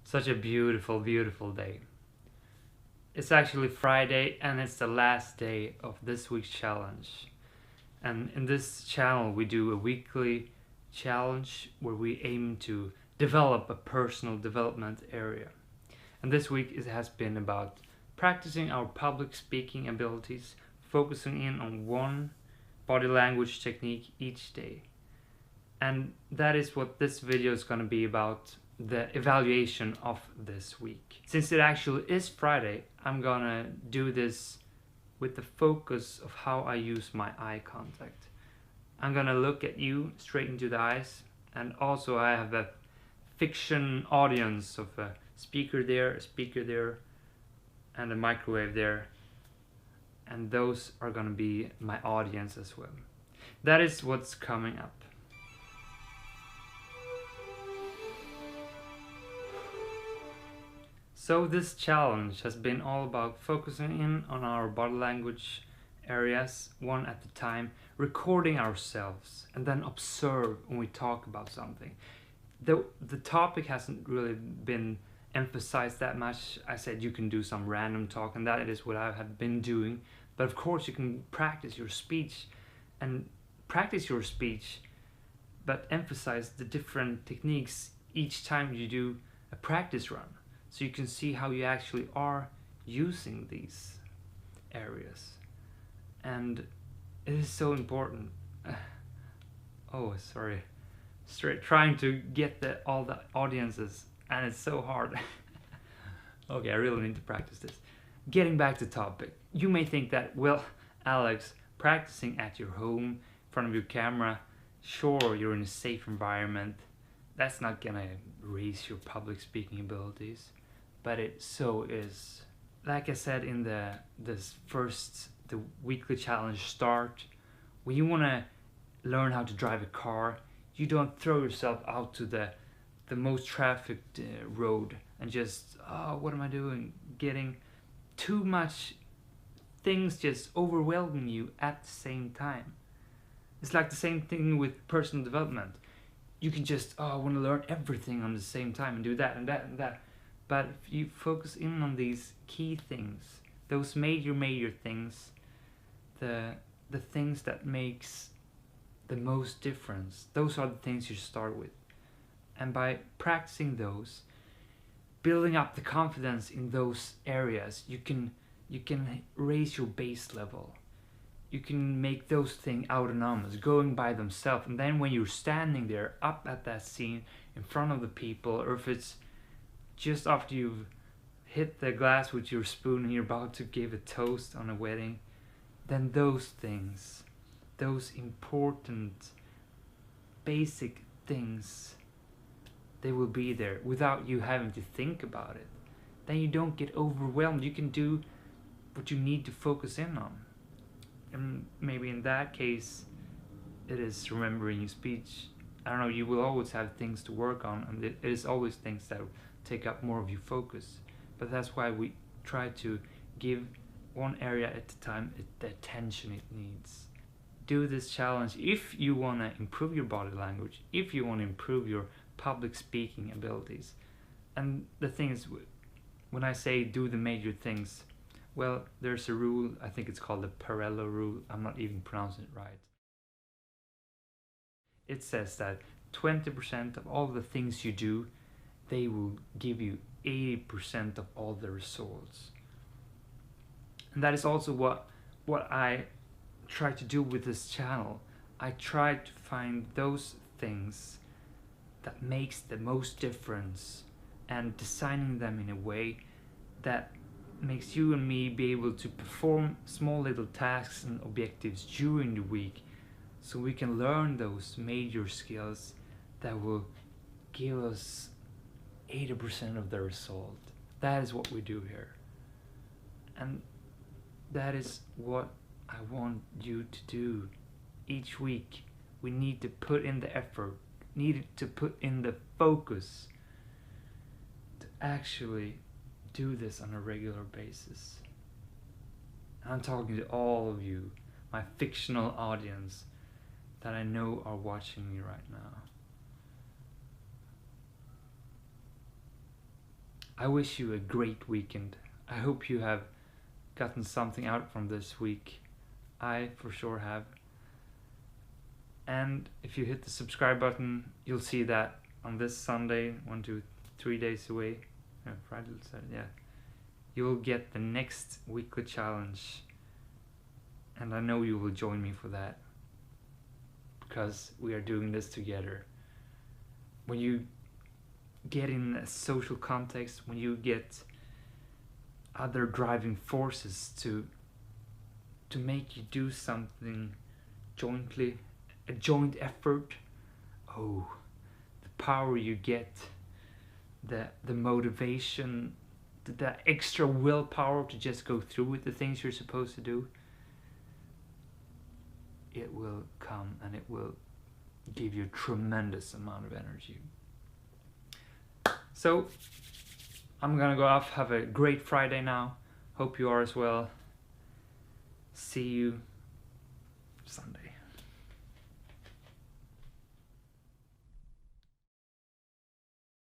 Such a beautiful, beautiful day. It's actually Friday and it's the last day of this week's challenge. And in this channel we do a weekly challenge where we aim to develop a personal development area. And this week it has been about practicing our public speaking abilities, focusing in on one body language technique each day. And that is what this video is going to be about, the evaluation of this week. Since it actually is Friday, I'm gonna do this with the focus of how I use my eye contact. I'm gonna look at you straight into the eyes, and also I have a fiction audience of a speaker there, and a microwave there, and those are gonna be my audience as well. That is what's coming up. So this challenge has been all about focusing in on our body language areas one at a time, recording ourselves, and then observe when we talk about something. The topic hasn't really been emphasized that much. I said you can do some random talk, and that is what I have been doing. But of course you can practice your speech, but emphasize the different techniques each time you do a practice run. So you can see how you actually are using these areas. And it is so important. Trying to get all the audiences, and it's so hard. Okay, I really need to practice this. Getting back to topic. You may think that, well, Alex, practicing at your home, in front of your camera, sure, you're in a safe environment. That's not gonna raise your public speaking abilities. But it so is. Like I said in the weekly challenge start, when you want to learn how to drive a car, you don't throw yourself out to the most trafficked road and just, oh, what am I doing? Getting too much things just overwhelming you at the same time. It's like the same thing with personal development. You can just, I want to learn everything on the same time and do that and that and that. But if you focus in on these key things, those major things, the things that makes the most difference, those are the things you start with. And by practicing those, building up the confidence in those areas, you can raise your base level. You can make those things autonomous, going by themselves. And then when you're standing there up at that scene in front of the people, or if it's just after you've hit the glass with your spoon and you're about to give a toast on a wedding, then those things, those important basic things, they will be there without you having to think about it. Then you don't get overwhelmed. You can do what you need to focus in on. And maybe in that case, it is remembering your speech. I don't know, you will always have things to work on, and it is always things that take up more of your focus. But that's why we try to give one area at a time the attention it needs. Do this challenge if you want to improve your body language, if you want to improve your public speaking abilities. And the thing is, when I say do the major things, well, there's a rule, I think it's called the Parello rule, I'm not even pronouncing it right. It says that 20% of all the things you do, they will give you 80% of all the results. And that is also what I try to do with this channel. I try to find those things that makes the most difference and designing them in a way that makes you and me be able to perform small little tasks and objectives during the week, so we can learn those major skills that will give us 80% of the result. That is what we do here. And that is what I want you to do each week. We need to put in the effort, need to put in the focus to actually do this on a regular basis. And I'm talking to all of you, my fictional audience that I know are watching me right now. I wish you a great weekend. I hope you have gotten something out from this week. I for sure have. And if you hit the subscribe button, you'll see that on this Sunday, 1, 2, 3 days away, Friday, Saturday, yeah, you'll get the next weekly challenge. And I know you will join me for that, because we are doing this together. When you get in a social context, when you get other driving forces to make you do something jointly, a joint effort, oh, the power you get, the motivation, the extra willpower to just go through with the things you're supposed to do, it will come and it will give you a tremendous amount of energy. So I'm gonna go off. Have a great Friday now. Hope you are as well. See you Sunday.